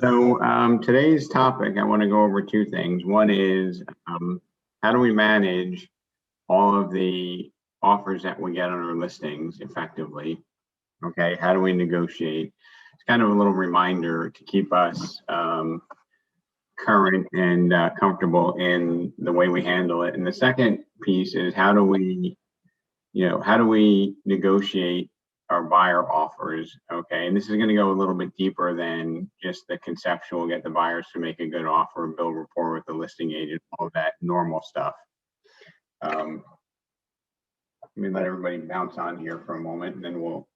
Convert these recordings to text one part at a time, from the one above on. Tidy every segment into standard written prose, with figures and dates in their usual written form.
So today's topic, I want to go over two things. One is how do we manage all of the offers that we get on our listings effectively? Okay, how do we negotiate? It's kind of a little reminder to keep us current and comfortable in the way we handle it. And the second piece is how do we negotiate our buyer offers? Okay, and this is going to go a little bit deeper than just the conceptual, get the buyers to make a good offer, build rapport with the listing agent, all of that normal stuff. Let me let everybody bounce on here for a moment, and then we'll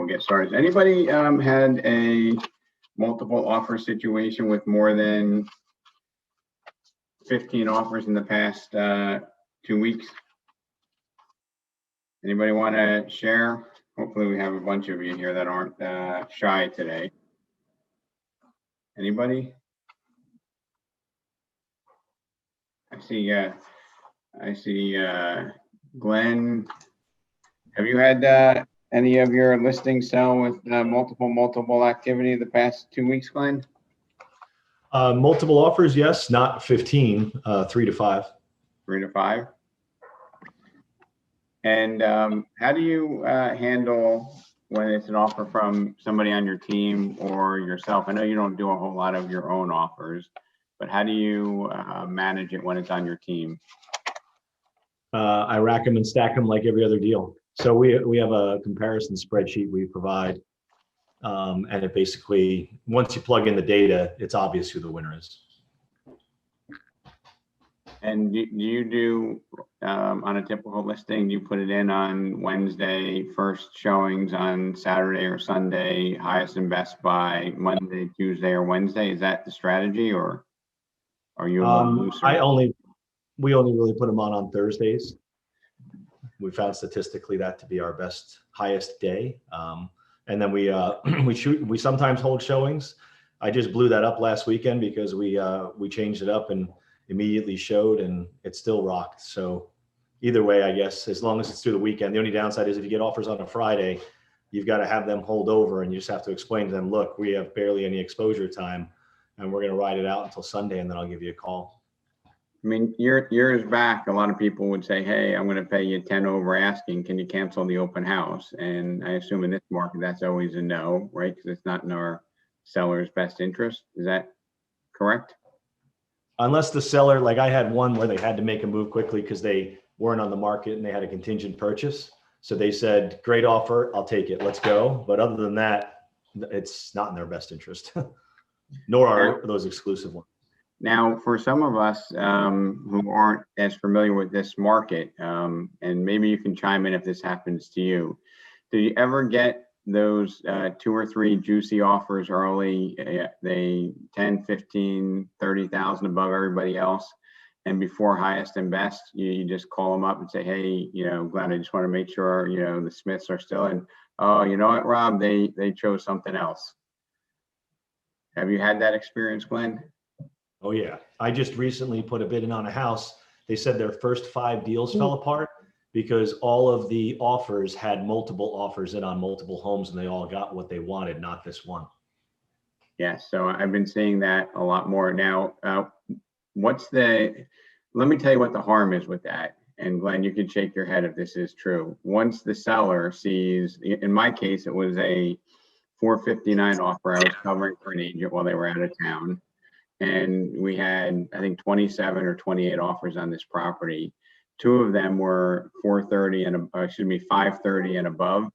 get started. Anybody had a multiple offer situation with more than 15 offers in the past 2 weeks? Anybody want to share? Hopefully we have a bunch of you here that aren't shy today. Anybody? I see Glenn. Have you had any of your listings sell with multiple activity the past 2 weeks, Glenn? Multiple offers, yes, not 15, 3 to 5. 3 to 5. And how do you handle when it's an offer from somebody on your team or yourself? I know you don't do a whole lot of your own offers, but how do you manage it when it's on your team? I rack them and stack them like every other deal. So we have a comparison spreadsheet we provide, and it basically, once you plug in the data, it's obvious who the winner is. And do you do, on a typical listing, do you put it in on Wednesday, first showings on Saturday or Sunday, highest and best by Monday, Tuesday, or Wednesday? Is that the strategy, or are you a little looser? We only really put them on Thursdays. We found statistically that to be our highest day. And then we sometimes hold showings. I just blew that up last weekend because we changed it up and immediately showed, and it still rocked. So either way, I guess, as long as it's through the weekend. The only downside is if you get offers on a Friday, you've got to have them hold over, and you just have to explain to them, look, we have barely any exposure time, and we're going to ride it out until Sunday, and then I'll give you a call. I mean, years back, a lot of people would say, hey, I'm going to pay you 10 over asking. Can you cancel the open house? And I assume in this market, that's always a no, right? Because it's not in our seller's best interest. Is that correct? Unless the seller, like I had one where they had to make a move quickly because they weren't on the market and they had a contingent purchase. So they said, great offer, I'll take it, let's go. But other than that, it's not in their best interest, nor are those exclusive ones. Now, for some of us who aren't as familiar with this market, and maybe you can chime in if this happens to you, do you ever get those 2 or 3 juicy offers early, they 10, 15, 30,000 above everybody else, and before highest and best, you just call them up and say, hey, Glenn, I just want to make sure, the Smiths are still in. Oh, you know what, Rob, they chose something else. Have you had that experience, Glenn? Oh yeah, I just recently put a bid in on a house. They said their first 5 deals fell apart because all of the offers had multiple offers in on multiple homes, and they all got what they wanted, not this one. Yeah, so I've been seeing that a lot more now. Let me tell you what the harm is with that. And Glenn, you can shake your head if this is true. Once the seller sees, in my case, it was a 459 offer. I was covering for an agent while they were out of town. And we had, I think, 27 or 28 offers on this property. 2 of them were 530 and above.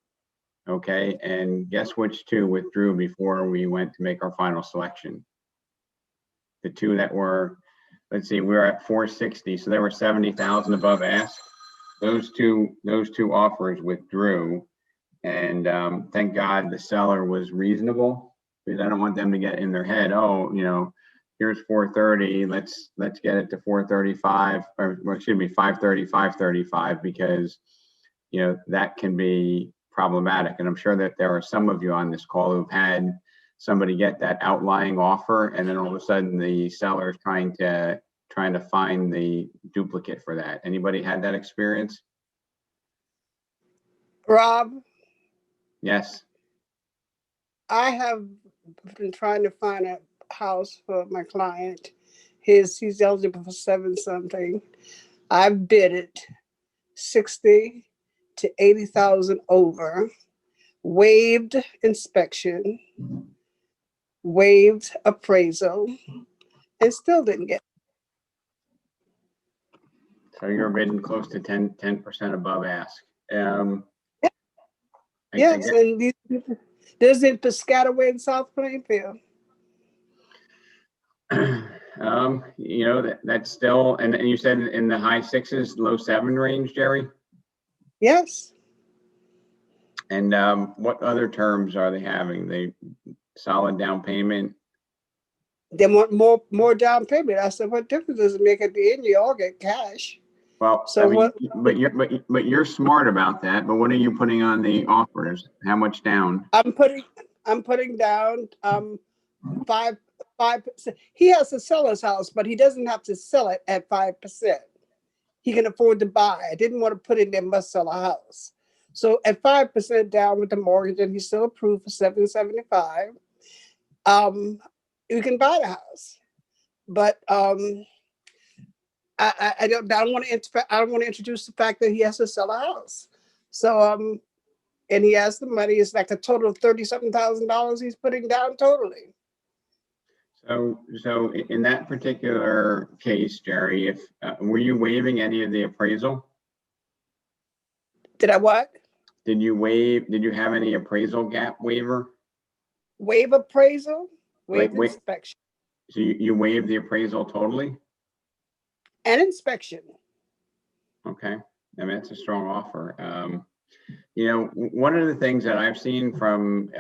Okay, and guess which 2 withdrew before we went to make our final selection? The 2 that were, let's see, we were at 460, so they were 70,000 above ask. Those two offers withdrew, and thank God the seller was reasonable, because I don't want them to get in their head, oh, here's 430, let's get it to 435, or excuse me, 530, 535, because that can be problematic. And I'm sure that there are some of you on this call who've had somebody get that outlying offer, and then all of a sudden the seller is trying to find the duplicate for that. Anybody had that experience? Rob? Yes. I have been trying to find a house for my client. He's eligible for 7 something. I've bid it 60 to 80,000 over, waived inspection, waived appraisal, and still didn't get. So you're bidding close to 10% above ask. I Yes, guess- and these people, there's in Piscataway in South Plainfield. You know, that's still, and you said in the high sixes, low seven range, Jerry? Yes, And what other terms are they having? They solid down payment? they want more down payment. I said, what difference does it make at the end? You all get cash. Well, So I mean, what? but you're smart about that. But what are you putting on the offers? How much down? I'm putting down 5%. He has to sell his house, but he doesn't have to sell it at 5%. He can afford to buy. I didn't want to put in there must sell a house. So at 5% down with the mortgage, and he's still approved for 775. You can buy the house, but I don't want to introduce the fact that he has to sell a house. So and he has the money. It's like a total of $37,000 he's putting down totally. So in that particular case, Jerry, if were you waiving any of the appraisal? Did I what? Did you have any appraisal gap waiver? Waive appraisal, waive Wait. inspection, So you waived the appraisal totally? and inspection. Okay, I mean, that's a strong offer. You know, one of the things that I've seen from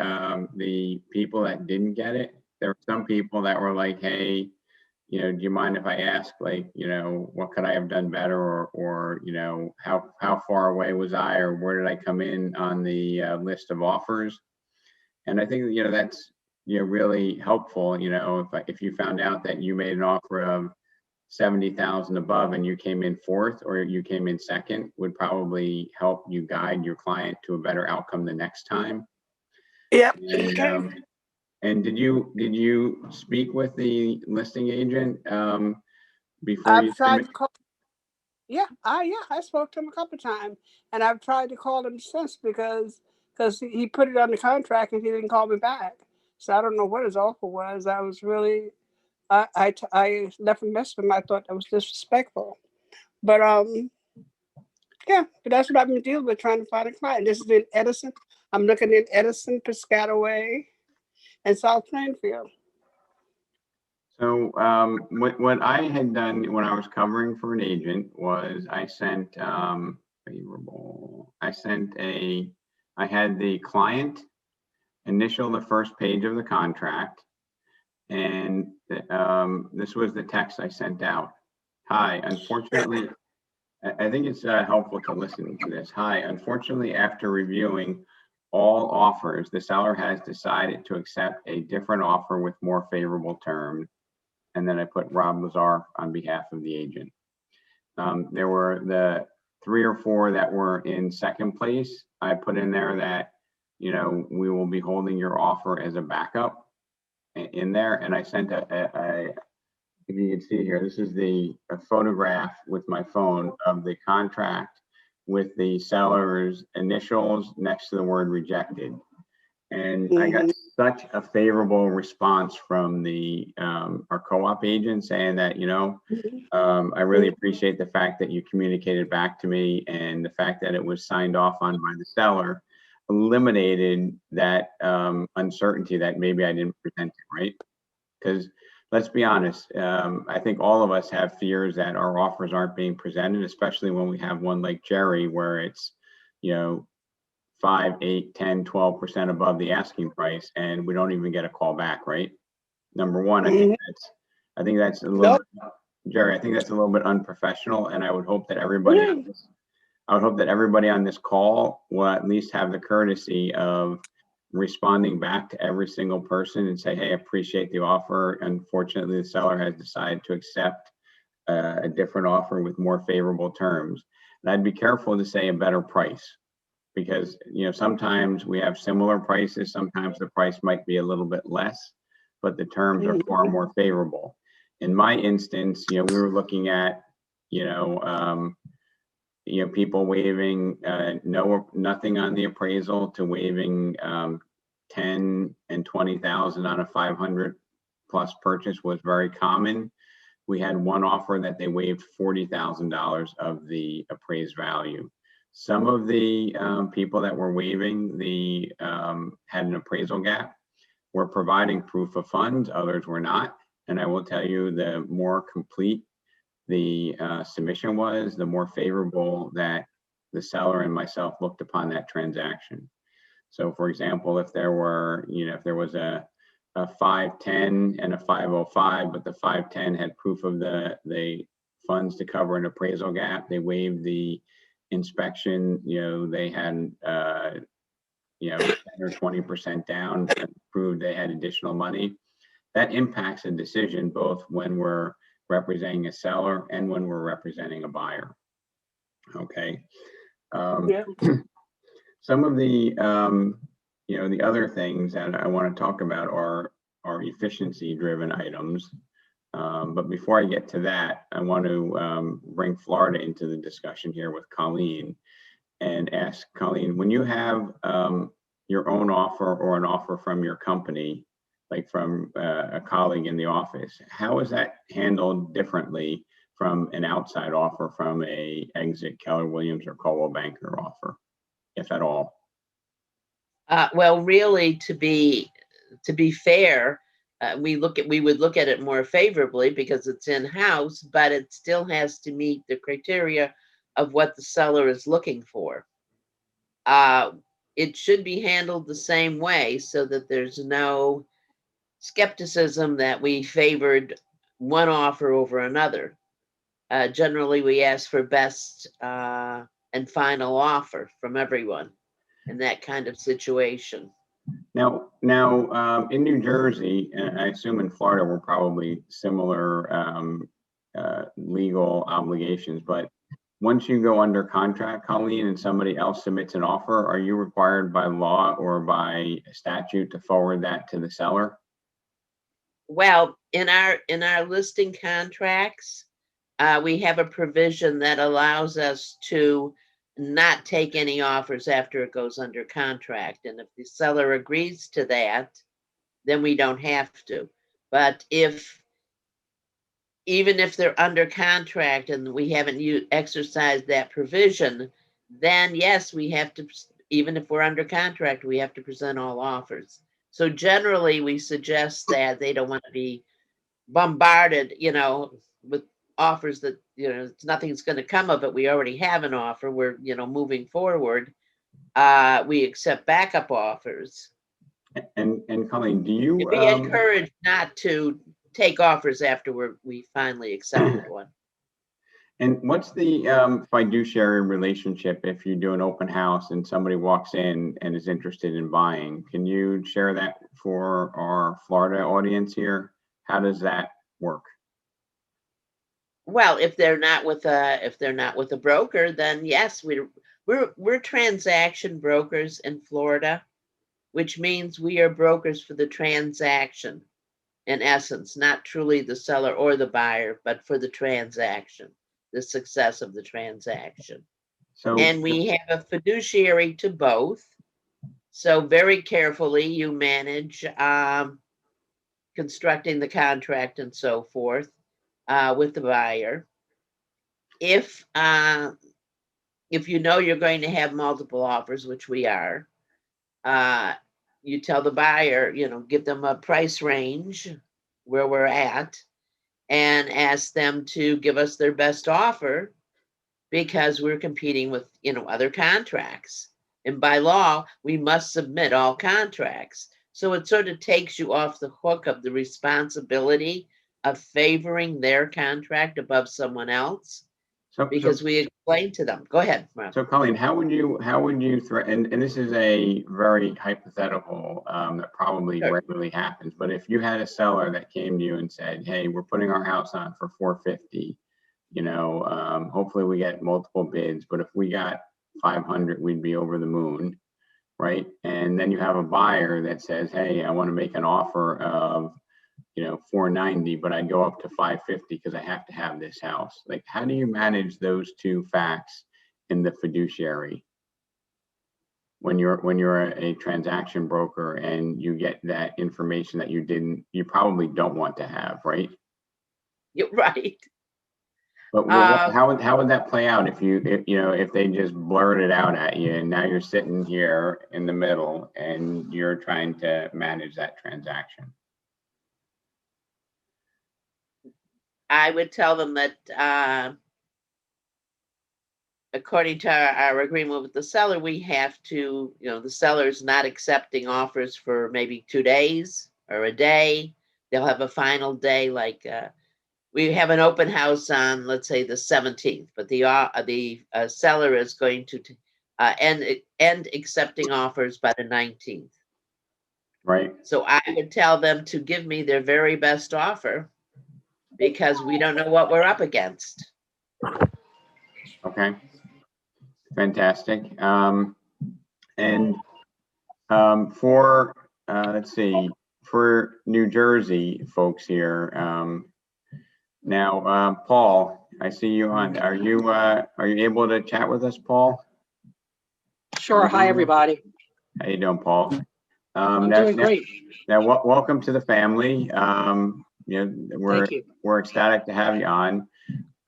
the people that didn't get it, there were some people that were like, hey, you know, do you mind if I ask, like, you know, what could I have done better, or you know, how far away was I, or where did I come in on the list of offers? And I think, you know, that's, you know, really helpful. You know, if you found out that you made an offer of 70,000 above and you came in fourth or you came in second, would probably help you guide your client to a better outcome the next time. Yep. And, Okay. and did you speak with the listing agent before you? I've tried to call. Yeah, I spoke to him a couple of times, and I've tried to call him since because he put it on the contract and he didn't call me back. So I don't know what his offer was. I was really, I left a message with him. I thought that was disrespectful, but yeah, but that's what I've been dealing with, trying to find a client. This is in Edison. I'm looking in Edison, Piscataway, and South Plainfield. So what I had done when I was covering for an agent was I sent favorable. I had the client initial the first page of the contract, and this was the text I sent out. Hi, unfortunately, I think it's helpful to listen to this. Hi, unfortunately, after reviewing all offers, the seller has decided to accept a different offer with more favorable terms. And then I put Rob Lazar on behalf of the agent. There were the 3 or 4 that were in second place. I put in there that, you know, we will be holding your offer as a backup in there. And I sent if you can see here, this is a photograph with my phone of the contract with the seller's initials next to the word rejected. And I got such a favorable response from our co-op agent saying that, you know, I really appreciate the fact that you communicated back to me, and the fact that it was signed off on by the seller eliminated that uncertainty that maybe I didn't present it right. Because let's be honest, I think all of us have fears that our offers aren't being presented, especially when we have one like Jerry, where it's, you know, 5, 8, 10, 12% above the asking price, and we don't even get a call back, right? Number one, I think that's a little bit, Jerry, I think that's a little bit unprofessional, and I would hope that everybody on this call will at least have the courtesy of responding back to every single person and say, hey, I appreciate the offer. Unfortunately, the seller has decided to accept a different offer with more favorable terms. And I'd be careful to say a better price. because, sometimes we have similar prices, sometimes the price might be a little bit less, but the terms are far more favorable. In my instance, we were looking at, people waiving nothing on the appraisal to waiving 10 and 20,000 on a 500 plus purchase was very common. We had one offer that they waived $40,000 of the appraised value. Some of the people that were waiving had an appraisal gap, were providing proof of funds, others were not. And I will tell you, the more complete the submission was, the more favorable that the seller and myself looked upon that transaction. So for example, if there was a 510 and a 505, but the 510 had proof of the funds to cover an appraisal gap, they waived the inspection, they had 10 or 20% down and proved they had additional money. That impacts a decision both when we're representing a seller and when we're representing a buyer. Okay. Yeah. Some of the the other things that I want to talk about are efficiency driven items. But before I get to that, I want to bring Florida into the discussion here with Colleen and ask Colleen, when you have your own offer or an offer from your company, like from a colleague in the office, how is that handled differently from an outside offer from a exit Keller Williams or Coldwell Banker offer, if at all? Well, really, to be fair, we would look at it more favorably because it's in-house, but it still has to meet the criteria of what the seller is looking for. It should be handled the same way so that there's no skepticism that we favored one offer over another. Generally, we ask for best and final offer from everyone in that kind of situation. Now, in New Jersey, and I assume in Florida, we're probably similar legal obligations, but once you go under contract, Colleen, and somebody else submits an offer, are you required by law or by statute to forward that to the seller? Well, in our listing contracts, we have a provision that allows us to not take any offers after it goes under contract. And if the seller agrees to that, then we don't have to. But even if they're under contract and we haven't exercised that provision, then yes, we have to, even if we're under contract, we have to present all offers. So generally we suggest that they don't want to be bombarded, with offers that, nothing's going to come of it. We already have an offer. We're, moving forward. We accept backup offers. And Colleen, do you be encouraged not to take offers after we finally accepted one? And what's the fiduciary relationship if you do an open house and somebody walks in and is interested in buying? Can you share that for our Florida audience here? How does that work? Well, if they're not with a broker, then yes, we're transaction brokers in Florida, which means we are brokers for the transaction, in essence, not truly the seller or the buyer, but for the transaction, the success of the transaction. And we have a fiduciary to both. So very carefully you manage constructing the contract and so forth with the buyer. If you're going to have multiple offers, which we are, you tell the buyer, give them a price range where we're at and ask them to give us their best offer because we're competing with, other contracts. And by law, we must submit all contracts. So it sort of takes you off the hook of the responsibility of favoring their contract above someone else. Because we explain to them. Go ahead, Mark. So Colleen, how would you and this is a very hypothetical that probably regularly happens, but if you had a seller that came to you and said, hey, we're putting our house on for $450, hopefully we get multiple bids, but if we got 500, we'd be over the moon, right? And then you have a buyer that says, hey, I want to make an offer of, 490, but I go up to 550 because I have to have this house. Like, how do you manage those two facts in the fiduciary when you're a transaction broker and you get that information that you probably don't want to have, right? You're right. But how would that play out if they just blurt it out at you and now you're sitting here in the middle and you're trying to manage that transaction? I would tell them that according to our agreement with the seller, we have to, the seller's not accepting offers for maybe 2 days or a day. They'll have a final day, like we have an open house on, let's say, the 17th, but the seller is going to end accepting offers by the 19th. Right. So I would tell them to give me their very best offer because we don't know what we're up against. Okay. Fantastic. For let's see, for New Jersey folks here, now, Paul, I see you on. Are you able to chat with us, Paul? Sure. Hi, everybody. How you doing, Paul? I'm doing great. Now, welcome to the family. We're Thank you. We're ecstatic to have you on.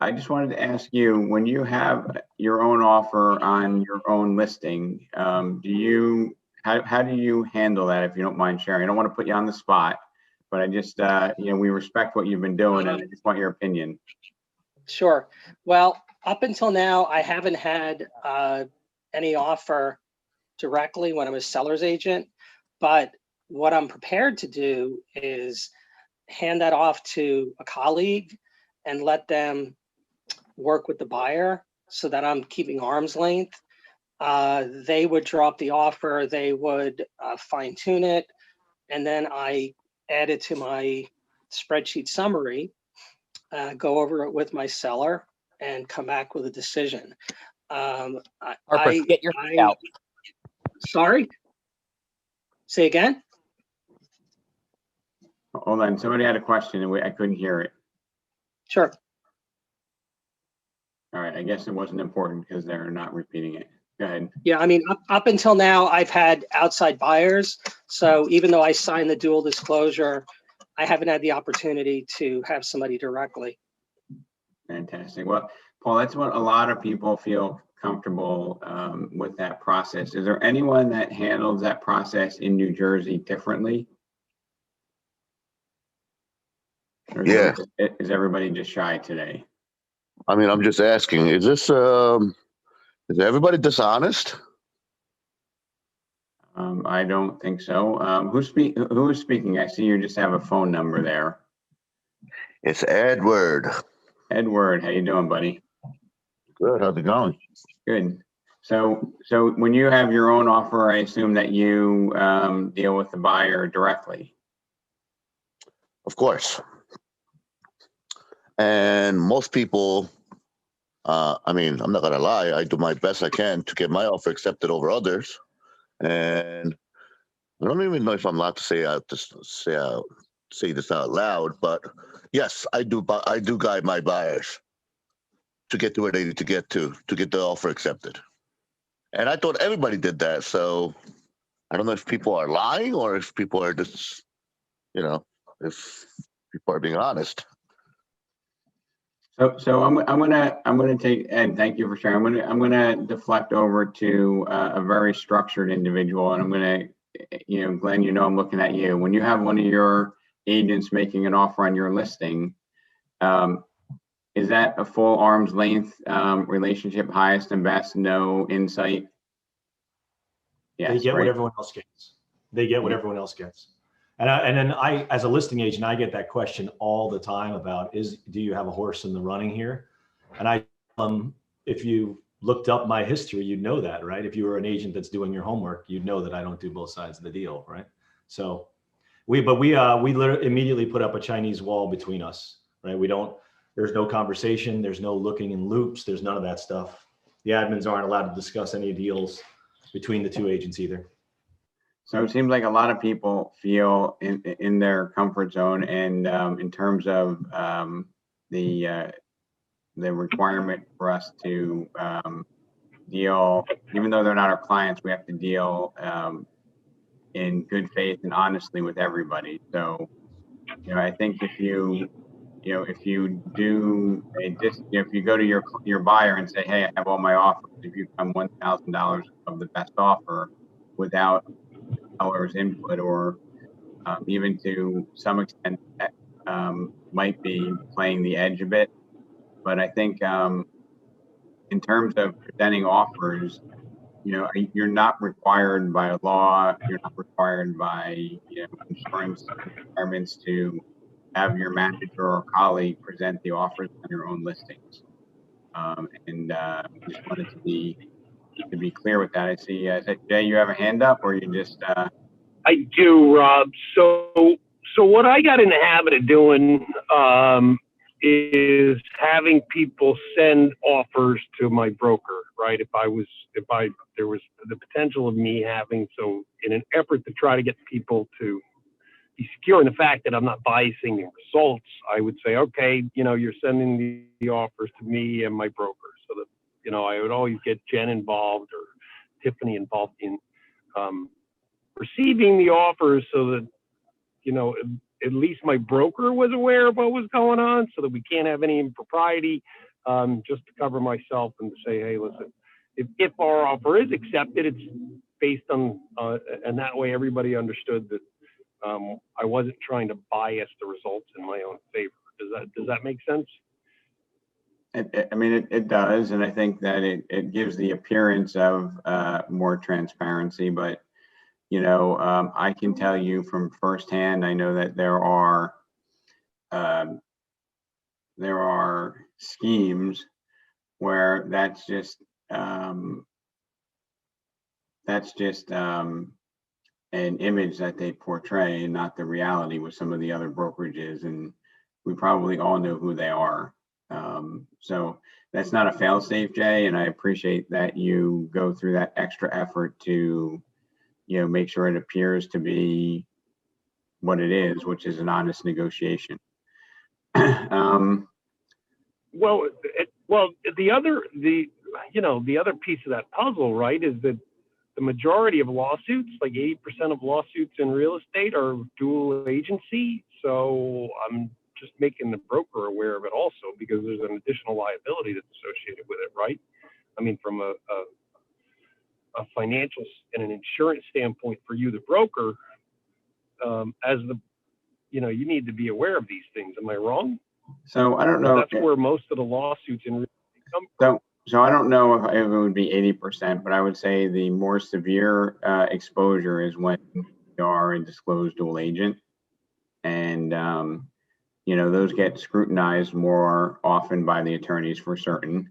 I just wanted to ask you, when you have your own offer on your own listing, how do you handle that, if you don't mind sharing? I don't want to put you on the spot, but I just, we respect what you've been doing, and I just want your opinion. Sure. Well, up until now, I haven't had any offer directly when I'm a seller's agent, but what I'm prepared to do is hand that off to a colleague and let them work with the buyer so that I'm keeping arm's length. They would drop the offer, they would fine tune it, and then I add it to my spreadsheet summary, go over it with my seller, and come back with a decision. Harper, get your feet out. Sorry? Say again? Hold on, somebody had a question and I couldn't hear it. Sure. All right, I guess it wasn't important because they're not repeating it. Go ahead. Yeah, I mean, up until now, I've had outside buyers. So even though I signed the dual disclosure, I haven't had the opportunity to have somebody directly. Fantastic. Well, Paul, that's what a lot of people feel comfortable with that process. Is there anyone that handles that process in New Jersey differently? Or is everybody just shy today? I mean, I'm just asking, is everybody dishonest? I don't think so. Who is speaking? I see you just have a phone number there. It's Edward. Edward, how you doing, buddy? Good, how's it going? Good. So when you have your own offer, I assume that you deal with the buyer directly. Of course. And most people, I mean, I'm not gonna lie, I do my best I can to get my offer accepted over others. And I don't even know if I'm allowed to say this out loud, but yes, I do guide my buyers to get to where they need to get the offer accepted. And I thought everybody did that. So I don't know if people are lying or if people are just, if people are being honest. So I'm gonna take, Ed, thank you for sharing. I'm gonna deflect over to a very structured individual, and I'm gonna, Glenn, I'm looking at you. When you have one of your agents making an offer on your listing, is that a full arm's length relationship, highest and best, no insight? Yes, they get what everyone else gets. They get what everyone else gets. And then I, as a listing agent, I get that question all the time about do you have a horse in the running here? And if you looked up my history, you'd know that, right? If you were an agent that's doing your homework, you'd know that I don't do both sides of the deal, right? So we literally immediately put up a Chinese wall between us, right? There's no conversation, there's no looking in loops, there's none of that stuff. the admins aren't allowed to discuss any deals between the two agents either. So it seems like a lot of people feel in their comfort zone, and in terms of the requirement for us to deal, even though they're not our clients, we have to deal in good faith and honestly with everybody. So, I think if you do if you go to your buyer and say, hey, I have all my offers, if you come $1,000 of the best offer without seller's input, or even to some extent might be playing the edge a bit. But I think in terms of presenting offers, you're not required by law, you're not required by insurance requirements to have your manager or colleague present the offers on your own listings. And just wanted to be clear with that. I see, Jay, you have a hand up, or you just? I do, Rob. So what I got in the habit of doing is having people send offers to my broker, right? If there was the potential of me having, so in an effort to try to get people to be secure in the fact that I'm not biasing the results, I would say, okay, you're sending the offers to me and my broker, so that, I would always get Jen involved or Tiffany involved in receiving the offers, so that, at least my broker was aware of what was going on, so that we can't have any impropriety, just to cover myself and to say, hey, listen, if our offer is accepted, it's based on, and that way everybody understood that I wasn't trying to bias the results in my own favor. Does that make sense? It does, and I think that it gives the appearance of more transparency. But I can tell you from firsthand, I know that there are schemes where that's just an image that they portray, and not the reality with some of the other brokerages, and we probably all know who they are. So that's not a fail-safe, Jay, and I appreciate that you go through that extra effort to make sure it appears to be what it is, which is an honest negotiation. Well, the other piece of that puzzle, right, is that the majority of lawsuits, like 80% of lawsuits in real estate, are dual agency. So I'm just making the broker aware of it also, because there's an additional liability that's associated with it, right? From a financial and an insurance standpoint for you, the broker, you need to be aware of these things. Am I wrong? So I don't know. That's where most of the lawsuits in real estate come from. So I don't know if it would be 80%, but I would say the more severe exposure is when you are a disclosed dual agent, and those get scrutinized more often by the attorneys for certain.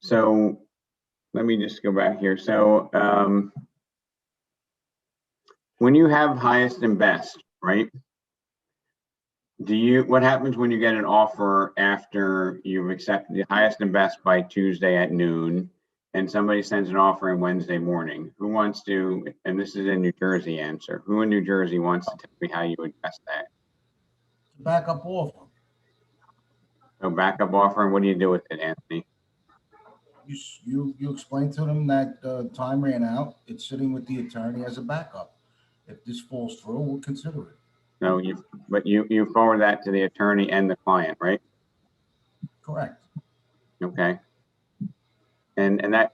So let me just go back here. So when you have highest and best, right? What happens when you get an offer after you've accepted the highest and best by Tuesday at noon, and somebody sends an offer on Wednesday morning? Who wants to, and this is a New Jersey answer, who in New Jersey wants to tell me how you address that? Backup offer. So backup offer, and what do you do with it, Anthony? You explain to them that time ran out. It's sitting with the attorney as a backup. If this falls through, we'll consider it. No, you forward that to the attorney and the client, right? Correct. Okay. And that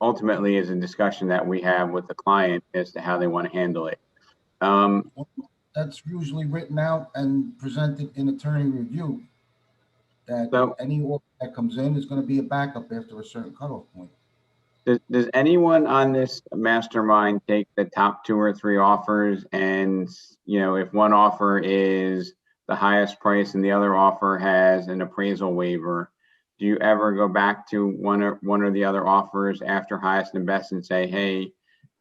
ultimately is a discussion that we have with the client as to how they want to handle it. That's usually written out and presented in attorney review, that any offer that comes in is going to be a backup after a certain cutoff point. Does anyone on this mastermind take the top 2 or 3 offers, and if one offer is the highest price and the other offer has an appraisal waiver, do you ever go back to one or the other offers after highest and best and say, hey,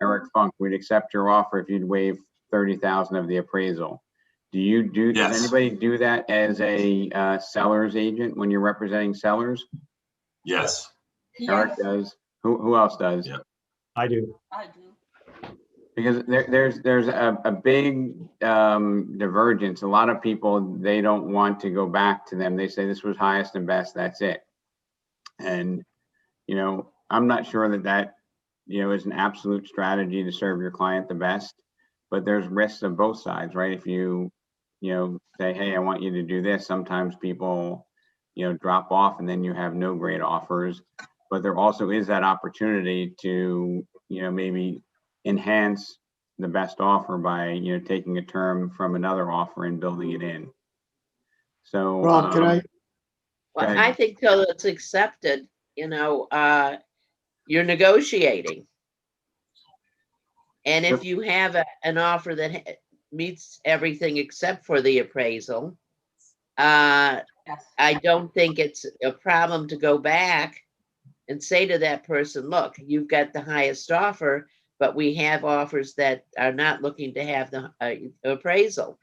Eric Funk, we'd accept your offer if you'd waive $30,000 of the appraisal? does Yes. anybody do that as a seller's agent when you're representing sellers? Yes. Eric does. Who else does? Yeah. I do. Because there's a big divergence. A lot of people, they don't want to go back to them. They say this was highest and best, that's it. And, you know, I'm not sure that is an absolute strategy to serve your client the best, but there's risks of both sides, right? If you say, hey, I want you to do this, sometimes people, drop off and then you have no great offers. But there also is that opportunity to, maybe enhance the best offer by, taking a term from another offer and building it in. So, Rob, can I? Well, Okay. I think till it's accepted, you're negotiating. And if you have an offer that meets everything except for the appraisal, I don't think it's a problem to go back and say to that person, look, you've got the highest offer, but we have offers that are not looking to have the appraisal.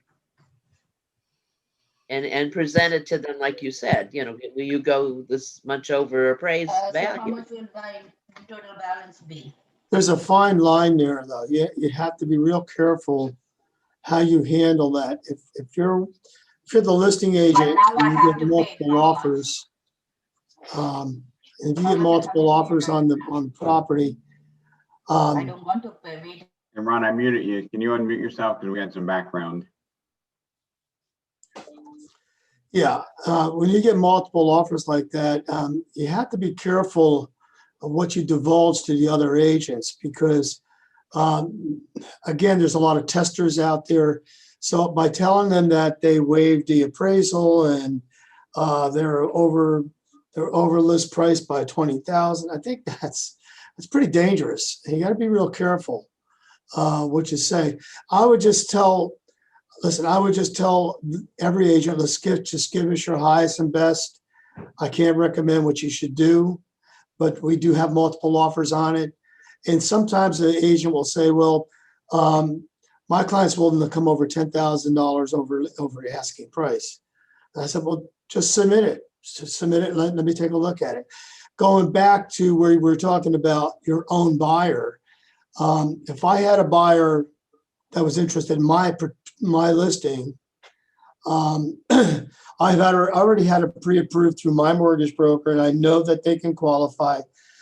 And present it to them like you said, will you go this much over appraised So how value? much will my total balance be? There's a fine line there, though. You have to be real careful how you handle that. If you're the listing agent now I and you have get to pay multiple how much? offers, if you get multiple offers on the property, I don't want to pay. Wait. And Ron, I muted you. Can you unmute yourself? Because we had some background. yeah, when you get multiple offers like that, you have to be careful of what you divulge to the other agents because, again, there's a lot of testers out there. So by telling them that they waived the appraisal and they're over list price by 20,000, I think that's pretty dangerous. And you got to be real careful what you say. I would just tell every agent, just give us your highest and best. I can't recommend what you should do, but we do have multiple offers on it. And sometimes the agent will say, well, my client's willing to come over $10,000 over the asking price. And I said, well, just submit it. And let me take a look at it. Going back to where we were talking about your own buyer, if I had a buyer that was interested in my listing, I already had it pre-approved through my mortgage broker, and I know that they can qualify.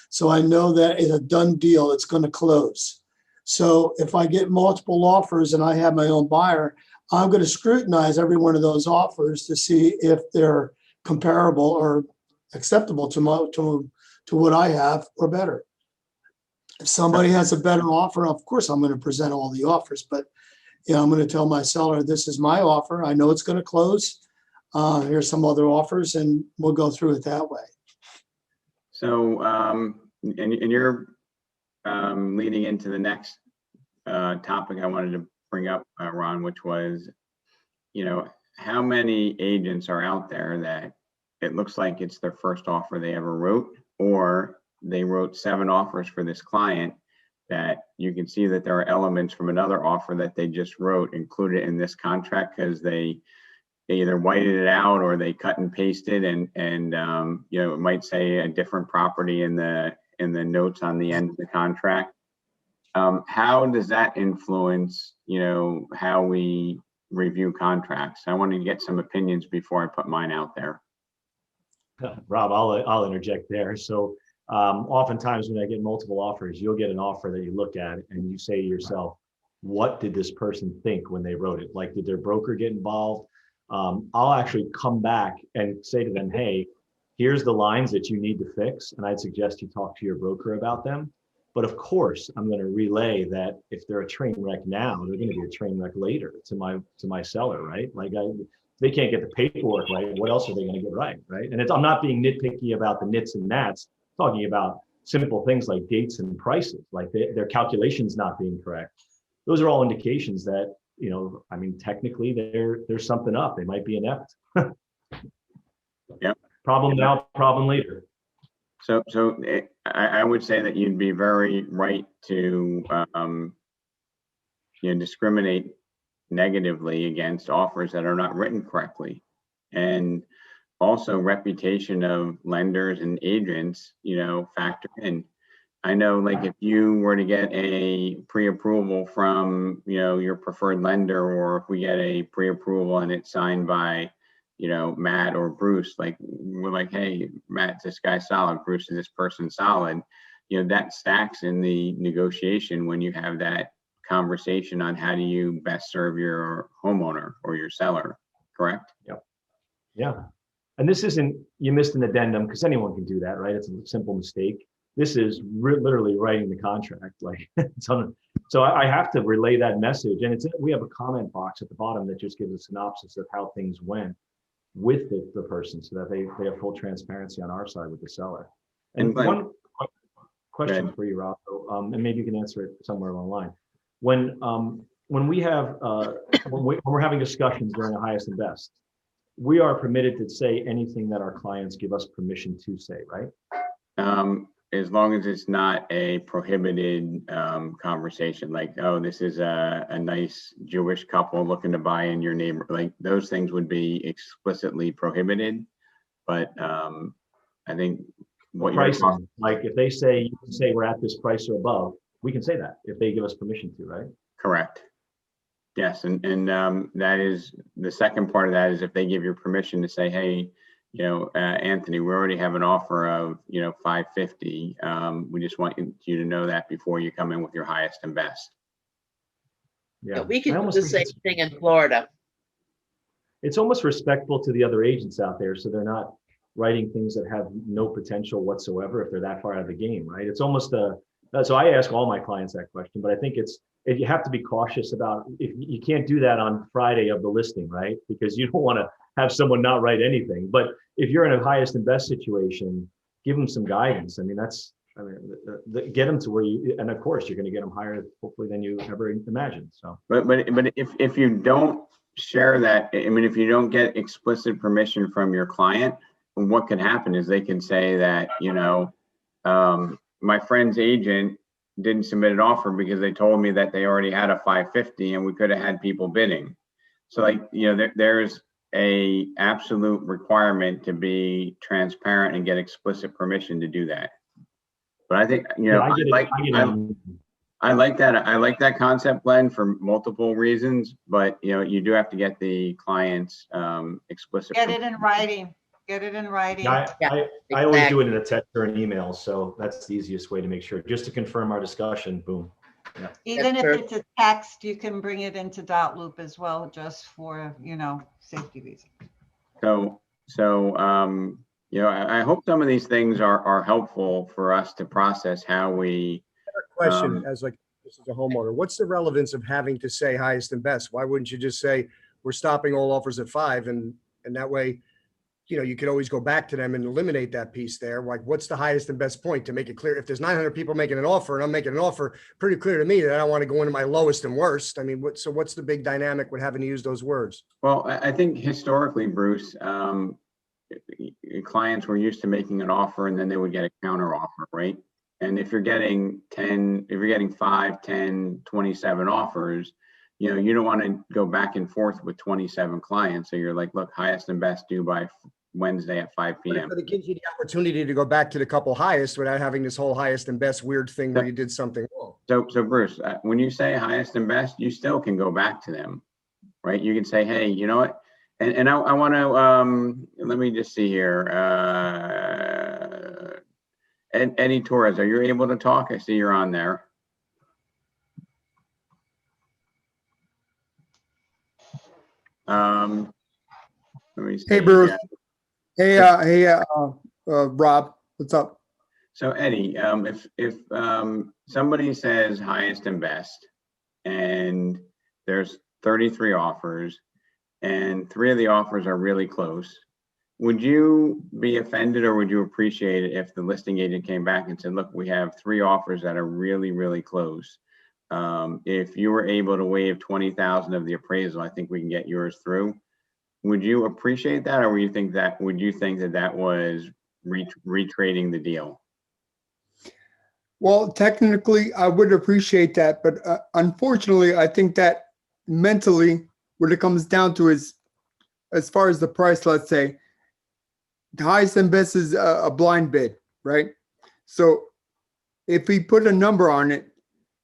So I know that it's a done deal. It's going to close. So if I get multiple offers and I have my own buyer, I'm going to scrutinize every one of those offers to see if they're comparable or acceptable to what I have or better. If somebody has a better offer, of course, I'm going to present all the offers, but I'm going to tell my seller, this is my offer. I know it's going to close. Here's some other offers, and we'll go through it that way. So, and you're leading into the next topic I wanted to bring up, Ron, which was, how many agents are out there that it looks like it's their first offer they ever wrote, or they wrote 7 offers for this client that you can see that there are elements from another offer that they just wrote included in this contract because they either whited it out or they cut and pasted and it might say a different property in the notes on the end of the contract. How does that influence, how we review contracts? I want to get some opinions before I put mine out there. Rob, I'll interject there. So oftentimes when I get multiple offers, you'll get an offer that you look at and you say to yourself, what did this person think when they wrote it? Like, did their broker get involved? I'll actually come back and say to them, hey, here's the lines that you need to fix. And I'd suggest you talk to your broker about them. But of course, I'm going to relay that if they're a train wreck now, they're going to be a train wreck later to my seller, right? Like they can't get the paperwork right. What else are they going to get right? Right. And I'm not being nitpicky about the nits and nats, talking about simple things like dates and prices, like their calculations not being correct. Those are all indications that, technically there's something up. They might be inept. Yeah. Problem now, problem later. So I would say that you'd be very right to discriminate negatively against offers that are not written correctly. And also reputation of lenders and agents, factor in. I know, like, if you were to get a pre-approval from, your preferred lender, or if we get a pre-approval and it's signed by, Matt or Bruce, like, we're like, hey, Matt, this guy's solid, Bruce, is this person solid? That stacks in the negotiation when you have that conversation on how do you best serve your homeowner or your seller, correct? Yeah. And this isn't, you missed an addendum, because anyone can do that, right? It's a simple mistake. This is literally writing the contract. Like, so I have to relay that message. And we have a comment box at the bottom that just gives a synopsis of how things went with the person, so that they have full transparency on our side with the seller. And one question for you, Rob, and maybe you can answer it somewhere along the line. When we have, when we're having discussions during the highest and best, we are permitted to say anything that our clients give us permission to say, right? As long as it's not a prohibited conversation, like, oh, this is a nice Jewish couple looking to buy in your neighbor, like those things would be explicitly prohibited. But I think what pricing, like if they say, you can say we're at this price or above, we can say that if they give us permission to, right? Correct. Yes, and that is the second part of that, is if they give you permission to say, hey, Anthony, we already have an offer of, $550. We just want you to know that before you come in with your highest and best. Yeah, we can do the same thing in Florida. It's almost respectful to the other agents out there, so they're not writing things that have no potential whatsoever if they're that far out of the game, right? It's almost so I ask all my clients that question, but I think you have to be cautious about, if you can't do that on Friday of the listing, right? Because you don't want to have someone not write anything. But if you're in a highest and best situation, give them some guidance. I mean, get them to where and of course you're going to get them higher, hopefully, than you ever imagined. So, but if you don't share that, I mean, if you don't get explicit permission from your client, what can happen is they can say that, my friend's agent didn't submit an offer because they told me that they already had a 550 and we could have had people bidding. So, like, there's a absolute requirement to be transparent and get explicit permission to do that. But I think, I like that concept, Glenn, for multiple reasons, but you do have to get the client's explicit. Get it in writing. Get it in writing. Yeah, I always do it in a text or an email, so that's the easiest way to make sure, just to confirm our discussion. Boom. Yeah. Even if it's a text, you can bring it into Dotloop as well, just for safety reasons. So I hope some of these things are helpful for us to process how we. Question as like this is a homeowner. What's the relevance of having to say highest and best? Why wouldn't you just say we're stopping all offers at 5, and that way, you could always go back to them and eliminate that piece there. Like, what's the highest and best point to make it clear? If there's 900 people making an offer and I'm making an offer, pretty clear to me that I don't want to go into my lowest and worst. I mean, what's the big dynamic with having to use those words? Well, I think historically, Bruce, clients were used to making an offer and then they would get a counter offer, right? And if you're getting 5, 10, 27 offers, you don't want to go back and forth with 27 clients. So you're like, look, highest and best due by Wednesday at 5 p.m. But it gives you the opportunity to go back to the couple highest without having this whole highest and best weird thing where you did something wrong. So Bruce, when you say highest and best, you still can go back to them, right? You can say, hey, you know what? And I want to, let me just see here. Eddie Torres, are you able to talk? I see you're on there. Let me see. Hey, Bruce. Hey, Rob, what's up? So Eddie, if somebody says highest and best, and there's 33 offers, and 3 of the offers are really close, would you be offended or would you appreciate it if the listing agent came back and said, look, we have 3 offers that are really, really close. If you were able to waive 20,000 of the appraisal, I think we can get yours through. Would you appreciate that, or would you think that was retrading the deal? Well, technically, I would appreciate that, but unfortunately, I think that mentally, what it comes down to is, as far as the price, let's say, the highest and best is a blind bid, right? So if we put a number on it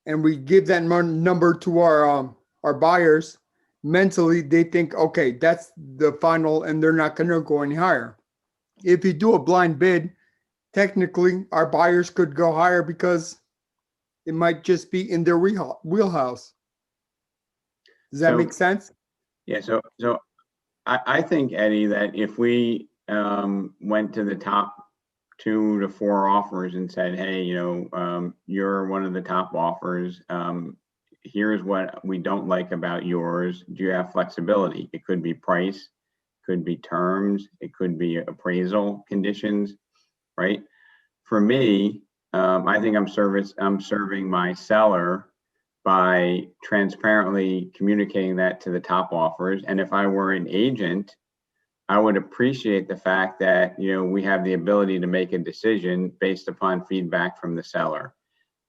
and we give that number to our buyers, mentally they think, okay, that's the final, and they're not going to go any higher. If you do a blind bid, technically our buyers could go higher because it might just be in their wheelhouse. Does that make sense? Yeah. So I think, Eddie, that if we went to the top 2 to 4 offers and said, hey, you're one of the top offers. Here's what we don't like about yours. Do you have flexibility? It could be price, could be terms, it could be appraisal conditions, right? For me, I think I'm serving my seller by transparently communicating that to the top offers. And if I were an agent, I would appreciate the fact that, we have the ability to make a decision based upon feedback from the seller.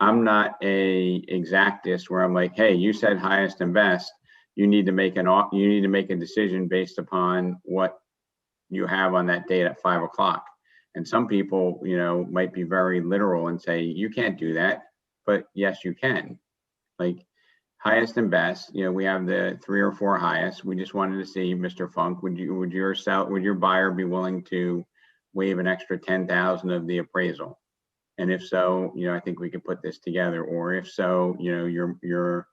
I'm not a exactist where I'm like, hey, you said highest and best. You need to make a decision based upon what you have on that date at 5 o'clock. And some people, might be very literal and say, you can't do that, but yes, you can. Like highest and best, we have the 3 or 4 highest. We just wanted to see, Mr. Funk, would your buyer be willing to waive an extra 10,000 of the appraisal? And if so, I think we could put this together. Or if so, you're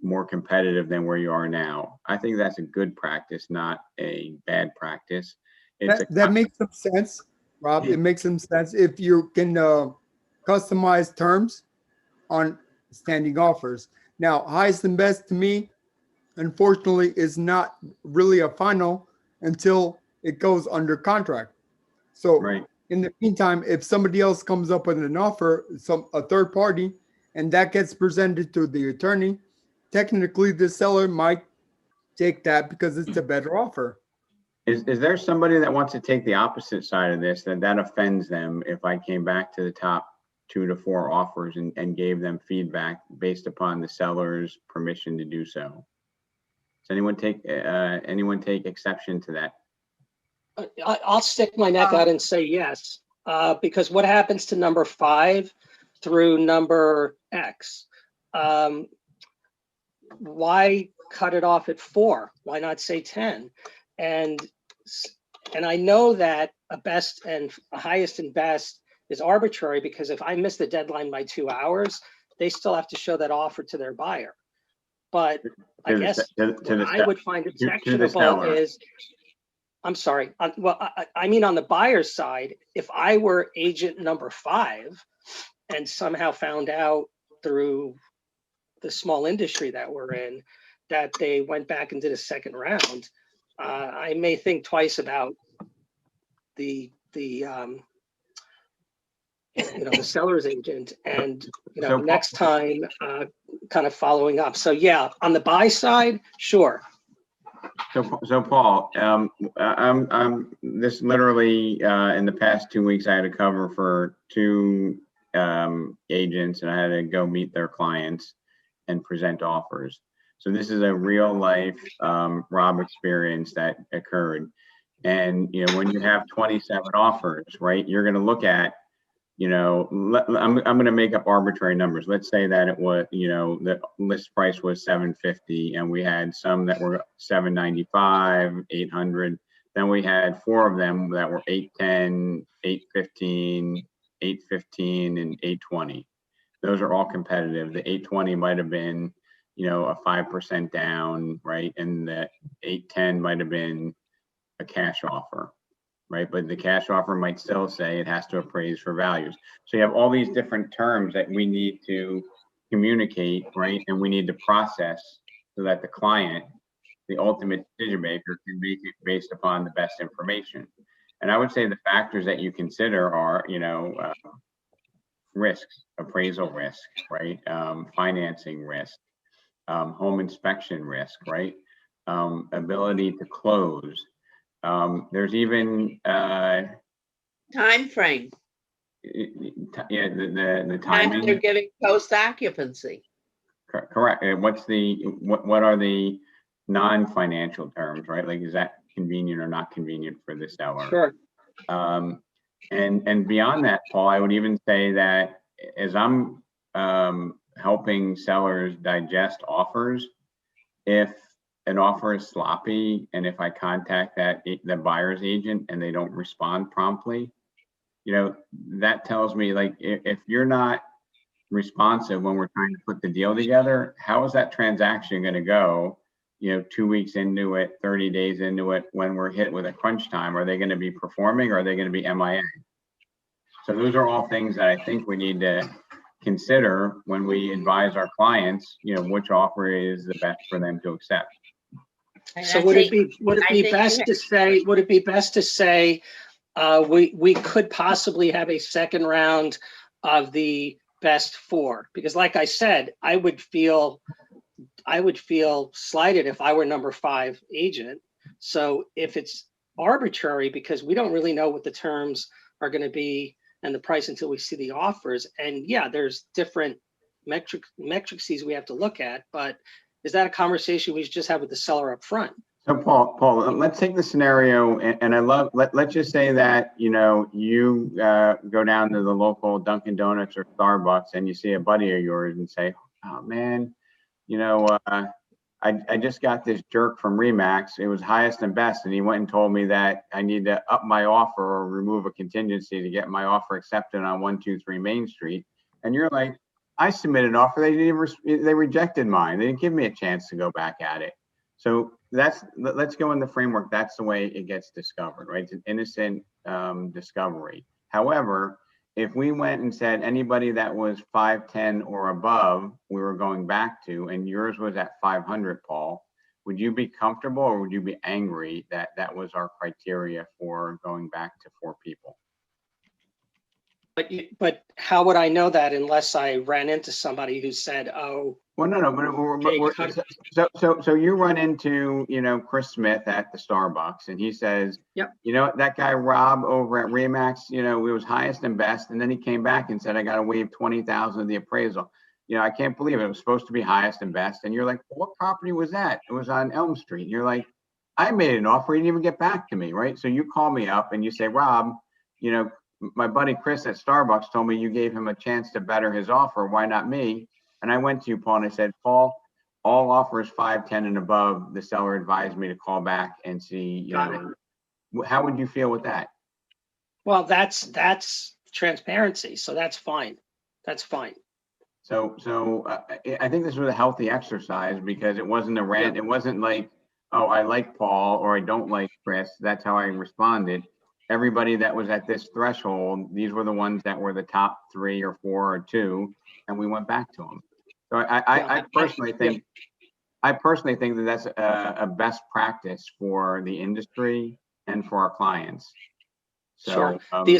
more competitive than where you are now. I think that's a good practice, not a bad practice. That makes some sense, Rob. It makes some sense if you can customize terms on standing offers. Now, highest and best to me, unfortunately, is not really a final until it goes under contract. So right. In the meantime, if somebody else comes up with an offer, a third party, and that gets presented to the attorney, technically the seller might take that because it's a better offer. Is there somebody that wants to take the opposite side of this, that offends them if I came back to the top 2 to 4 offers and gave them feedback based upon the seller's permission to do so? Does anyone take exception to that? I'll stick my neck out and say yes, because what happens to number 5 through number X? Why cut it off at 4? Why not say 10? And I know that a best and a highest and best is arbitrary, because if I miss the deadline by 2 hours, they still have to show that offer to their buyer. But I guess what I would find objectionable is, I'm sorry. I mean, on the buyer's side, if I were agent number 5 and somehow found out through the small industry that we're in that they went back and did a second round, I may think twice about the seller's agent, and next time kind of following up. So yeah, on the buy side, sure. So Paul, I'm this literally in the past 2 weeks I had to cover for 2 agents, and I had to go meet their clients and present offers. So this is a real life Rob experience that occurred. And when you have 27 offers, right, you're going to look at, I'm going to make up arbitrary numbers. Let's say that it was, the list price was $750, and we had some that were $795, $800. Then we had 4 of them that were $810, $815, $815, and $820. Those are all competitive. The $820 might have been, a 5% down, right? And the $810 might have been a cash offer, right? But the cash offer might still say it has to appraise for values. So you have all these different terms that we need to communicate, right? And we need to process so that the client, the ultimate decision maker, can make it based upon the best information. And I would say the factors that you consider are, risks, appraisal risk, right? Financing risk, home inspection risk, right? Ability to close. There's even time frame. Yeah, the time timing. they're giving post occupancy. Correct. And what are the non-financial terms, right? Like, is that convenient or not convenient for the seller? Sure. And beyond that, Paul, I would even say that as I'm helping sellers digest offers, if an offer is sloppy and if I contact the buyer's agent and they don't respond promptly, that tells me, like, if you're not responsive when we're trying to put the deal together, how is that transaction going to go, 2 weeks into it, 30 days into it, when we're hit with a crunch time? Are they going to be performing or are they going to be MIA? So those are all things that I think we need to consider when we advise our clients, which offer is the best for them to accept. So would it be best to say we could possibly have a second round of the best four? Because like I said, I would feel slighted if I were number 5 agent. So if it's arbitrary, because we don't really know what the terms are going to be and the price until we see the offers, and yeah, there's different metrics we have to look at, but is that a conversation we should just have with the seller up front? So Paul, let's take the scenario, and I love, let's just say that, you go down to the local Dunkin' Donuts or Starbucks and you see a buddy of yours and say, oh man, I just got this jerk from Remax. It was highest and best. And he went and told me that I need to up my offer or remove a contingency to get my offer accepted on 123 Main Street. And you're like, I submitted an offer. They rejected mine. They didn't give me a chance to go back at it. So let's go in the framework. That's the way it gets discovered, right? It's an innocent discovery. However, if we went and said anybody that was 510 or above, we were going back to, and yours was at 500, Paul, would you be comfortable or would you be angry that that was our criteria for going back to 4 people? But how would I know that unless I ran into somebody who said, oh, well, no, but so you run into, Chris Smith at the Starbucks and he says, yep, that guy Rob over at Remax, it was highest and best. And then he came back and said, I got to waive 20,000 of the appraisal. I can't believe it. It was supposed to be highest and best. And you're like, well, what property was that? It was on Elm Street. And you're like, I made an offer. He didn't even get back to me. Right. So you call me up and you say, Rob, my buddy Chris at Starbucks told me you gave him a chance to better his offer. Why not me? And I went to you, Paul, and I said, Paul, all offers 510 and above, the seller advised me to call back and see, how would you feel with that? Well, that's transparency. So that's fine. That's fine. So I think this was a healthy exercise because it wasn't a rant. It wasn't like, oh, I like Paul or I don't like Chris. That's how I responded. Everybody that was at this threshold, these were the ones that were the top 3 or 4 or 2, and we went back to them. So I personally think that that's a best practice for the industry and for our clients. So, sure. The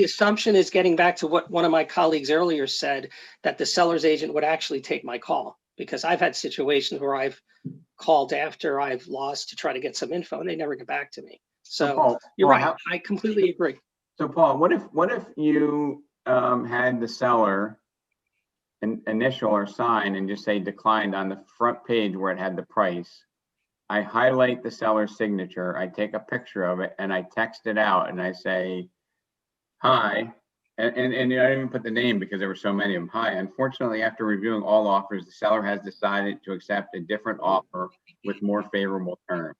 assumption is getting back to what one of my colleagues earlier said, that the seller's agent would actually take my call, because I've had situations where I've called after I've lost to try to get some info and they never get back to me. So Paul, you're right. I completely agree. So Paul, what if you had the seller initial or sign and just say declined on the front page where it had the price? I highlight the seller's signature, I take a picture of it and I text it out and I say, hi, and I didn't even put the name because there were so many of them. Hi, unfortunately, after reviewing all offers, the seller has decided to accept a different offer with more favorable terms.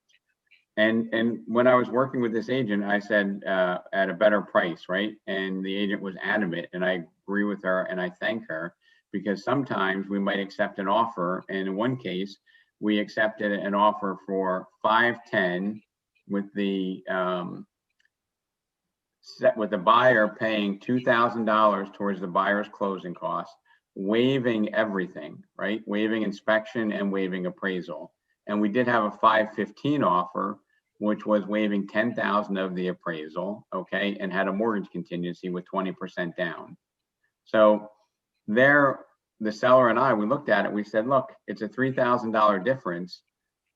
And when I was working with this agent, I said at a better price, right? And the agent was adamant, and I agree with her and I thank her, because sometimes we might accept an offer. And in one case, we accepted an offer for 510 with the buyer paying $2,000 towards the buyer's closing costs, waiving everything, right? Waiving inspection and waiving appraisal. And we did have a 515 offer, which was waiving 10,000 of the appraisal, okay, and had a mortgage contingency with 20% down. So there, the seller and I, we looked at it, we said, look, it's a $3,000 difference,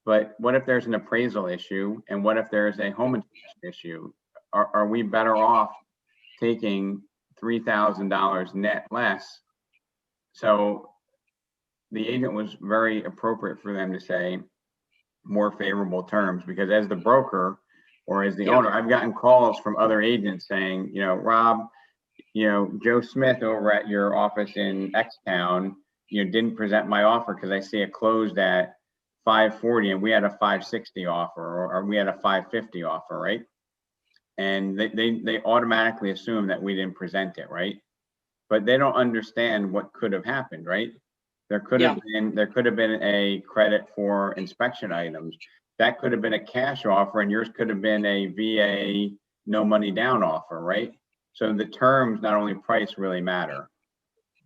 but what if there's an appraisal issue? And what if there's a home inspection issue? Are we better off taking $3,000 net less? So the agent was very appropriate for them to say more favorable terms, because as the broker or as the Yeah. owner, I've gotten calls from other agents saying, Rob, Joe Smith over at your office in X town, didn't present my offer because I see it closed at 540 and we had a 560 offer, or we had a 550 offer, right? And they automatically assume that we didn't present it, right? But they don't understand what could have happened, right? There could have been a credit for inspection items. That could have been a cash offer, and yours could have been a VA no money down offer, right? So the terms, not only price, really matter.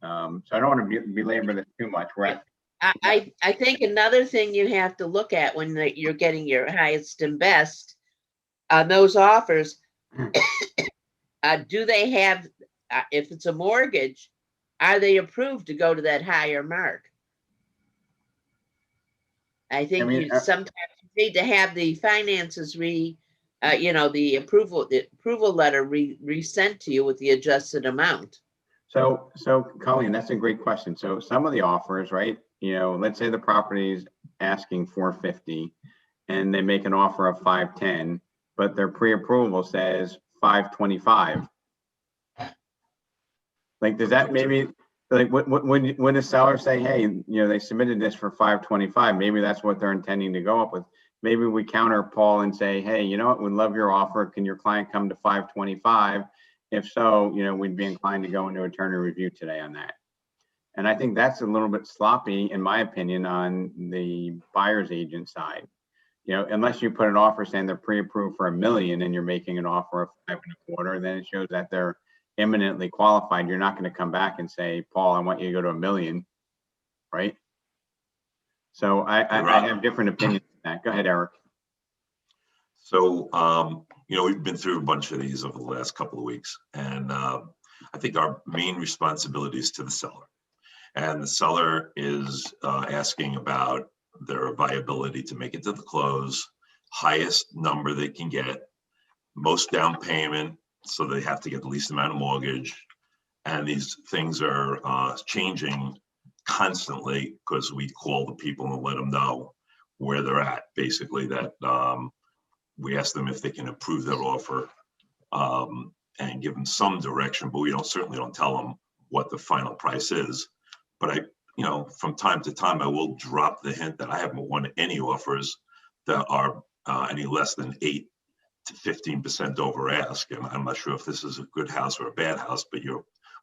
So I don't want to belabor this too much. I think another thing you have to look at when you're getting your highest and best on those offers, do they have, if it's a mortgage, are they approved to go to that higher mark? I think sometimes you need to have the finances the approval letter resent to you with the adjusted amount. So Colleen, that's a great question. So some of the offers, right? Let's say the property's asking 450 and they make an offer of 510, but their pre-approval says 525. Like, does that maybe, like, when the seller say, hey, they submitted this for 525, maybe that's what they're intending to go up with. Maybe we counter Paul and say, hey, you know what, we love your offer. Can your client come to 525? If so, we'd be inclined to go into attorney review today on that. And I think that's a little bit sloppy, in my opinion, on the buyer's agent side. Unless you put an offer saying they're pre-approved for $1 million and you're making an offer of 5.25, then it shows that they're eminently qualified. You're not going to come back and say, Paul, I want you to go to $1 million, right? So I have different opinions on that. Go ahead, Eric. So, we've been through a bunch of these over the last couple of weeks, and I think our main responsibility is to the seller. And the seller is asking about their viability to make it to the close, highest number they can get, most down payment, so they have to get the least amount of mortgage. And these things are changing constantly because we call the people and let them know where they're at. Basically, that we ask them if they can approve their offer and give them some direction, but we certainly don't tell them what the final price is. But from time to time, I will drop the hint that I haven't won any offers that are any less than 8 to 15% over ask. And I'm not sure if this is a good house or a bad house, but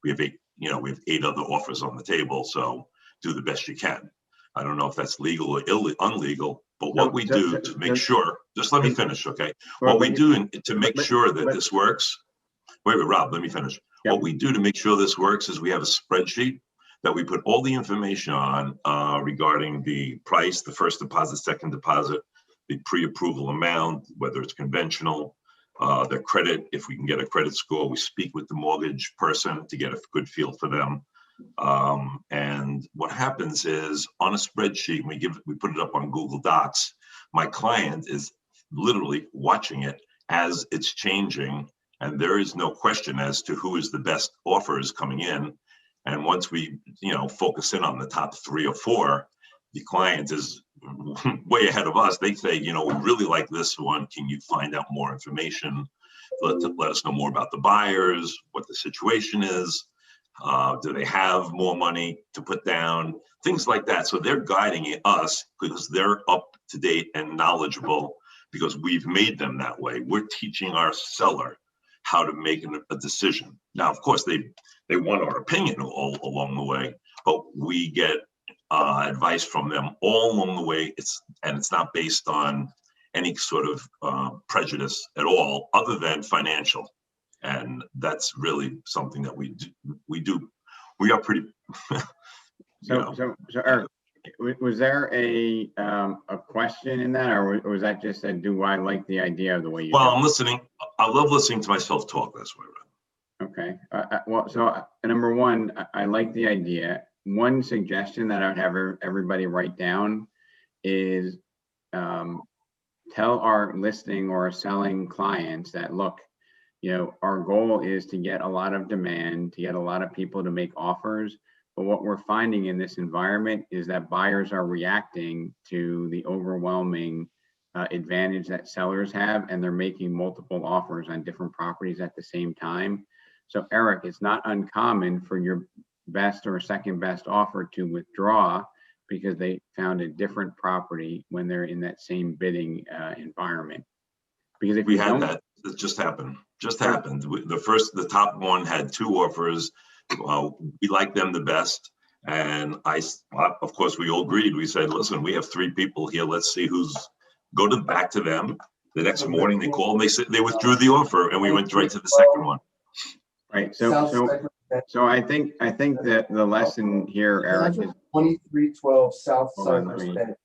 we have 8 other offers on the table. So do the best you can. I don't know if that's legal or unlegal, but what we do to make sure, just let me finish, okay? What we do to make sure that this works, wait, Rob, let me finish. What we do to make sure this works is we have a spreadsheet that we put all the information on regarding the price, the first deposit, second deposit, the pre-approval amount, whether it's conventional, their credit, if we can get a credit score, we speak with the mortgage person to get a good feel for them. And what happens is on a spreadsheet, we put it up on Google Docs. My client is literally watching it as it's changing, and there is no question as to who is the best offers coming in. And once we, focus in on the top 3 or 4, the client is way ahead of us. They say, we really like this one. Can you find out more information? Let us know more about the buyers, what the situation is. Do they have more money to put down? Things like that. So they're guiding us because they're up to date and knowledgeable because we've made them that way. We're teaching our seller how to make a decision. Now, of course, they want our opinion all along the way, but we get advice from them all along the way. It's not based on any sort of prejudice at all, other than financial. And that's really something that we do. We are pretty. So Eric, was there a question in that, or was that just a, do I like the idea of the way you? Well, I'm listening. I love listening to myself talk this way. Okay. Well, so number one, I like the idea. One suggestion that I would have everybody write down is tell our listing or selling clients that, look, our goal is to get a lot of demand, to get a lot of people to make offers. But what we're finding in this environment is that buyers are reacting to the overwhelming advantage that sellers have, and they're making multiple offers on different properties at the same time. So Eric, it's not uncommon for your best or second best offer to withdraw because they found a different property when they're in that same bidding environment. Because if We you had don't, that, it just happened, The top one had 2 offers. We liked them the best. And of course, we all agreed. We said, listen, we have 3 people here. Let's see go back to them. The next morning they called and they said they withdrew the offer, and we went right to the second one. right, so I think that the lesson here, Eric, is 2312 South hold on, Cypress let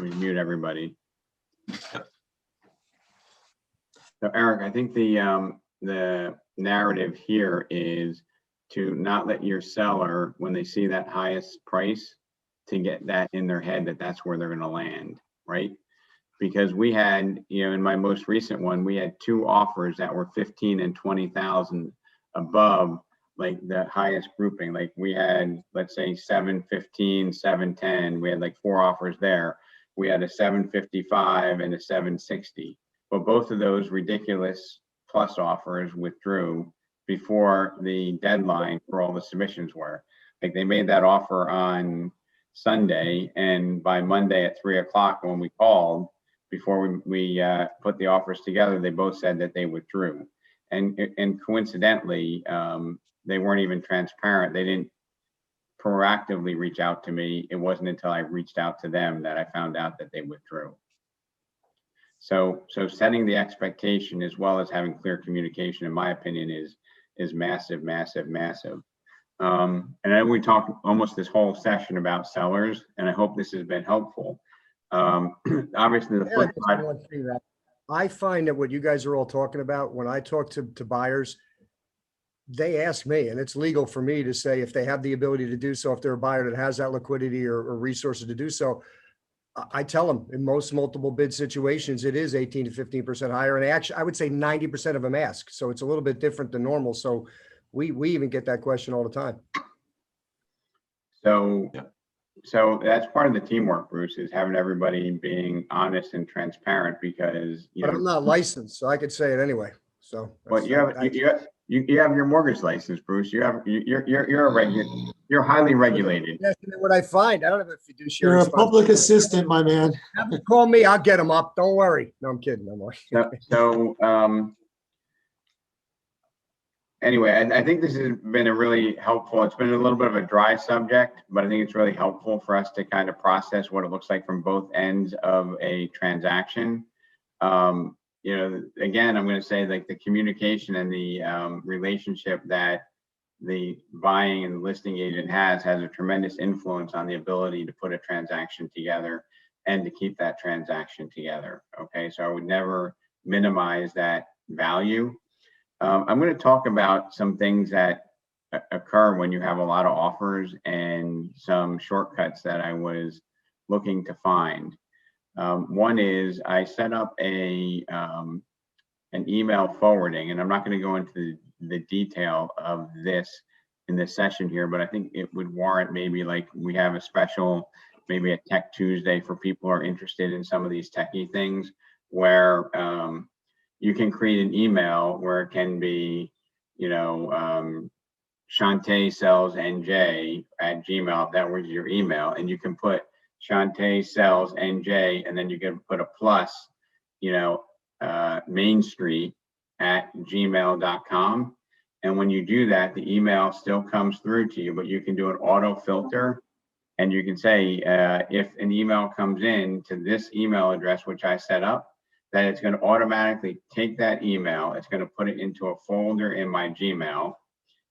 Bay. me mute everybody. So Eric, I think the narrative here is to not let your seller, when they see that highest price, to get that in their head that that's where they're going to land, right? Because we had, in my most recent one, we had 2 offers that were 15 and 20,000 above like the highest grouping. Like we had, let's say 715, 710. We had like 4 offers there. We had a 755 and a 760. But both of those ridiculous plus offers withdrew before the deadline for all the submissions were. Like they made that offer on Sunday, and by Monday at 3 o'clock when we called, before we put the offers together, they both said that they withdrew. And coincidentally, they weren't even transparent. They didn't proactively reach out to me. It wasn't until I reached out to them that I found out that they withdrew. So setting the expectation as well as having clear communication, in my opinion, is massive, massive, massive. And I know we talked almost this whole session about sellers, and I hope this has been helpful. Obviously, the flip side. I find that what you guys are all talking about, when I talk to buyers, they ask me, and it's legal for me to say if they have the ability to do so, if they're a buyer that has that liquidity or resources to do so. I tell them in most multiple bid situations, it is 18 to 15% higher. And I would say 90% of them ask. So it's a little bit different than normal. So we even get that question all the time. So that's part of the teamwork, Bruce, is having everybody being honest and transparent, because but I'm not licensed, so I could say it anyway. So but you have your mortgage license, Bruce. You're highly regulated. That's what I find. I don't have a fiduciary. You're a public assistant, my man. Have them call me. I'll get them up. Don't worry. No, I'm kidding. Anyway, I think this has been a really helpful. It's been a little bit of a dry subject, but I think it's really helpful for us to kind of process what it looks like from both ends of a transaction. Again, I'm going to say like the communication and the relationship that the buying and listing agent has a tremendous influence on the ability to put a transaction together and to keep that transaction together. Okay, so I would never minimize that value. I'm going to talk about some things that occur when you have a lot of offers and some shortcuts that I was looking to find. One is I set up an email forwarding, and I'm not going to go into the detail of this in this session here, but I think it would warrant maybe like we have a special, maybe a Tech Tuesday for people who are interested in some of these techie things, where you can create an email where it can be, Shantae Sells NJ at Gmail, if that was your email, and you can put Shantae Sells NJ, and then you can put a plus, Main Street at gmail.com. And when you do that, the email still comes through to you, but you can do an auto filter, and you can say, if an email comes in to this email address, which I set up, that it's going to automatically take that email, it's going to put it into a folder in my Gmail,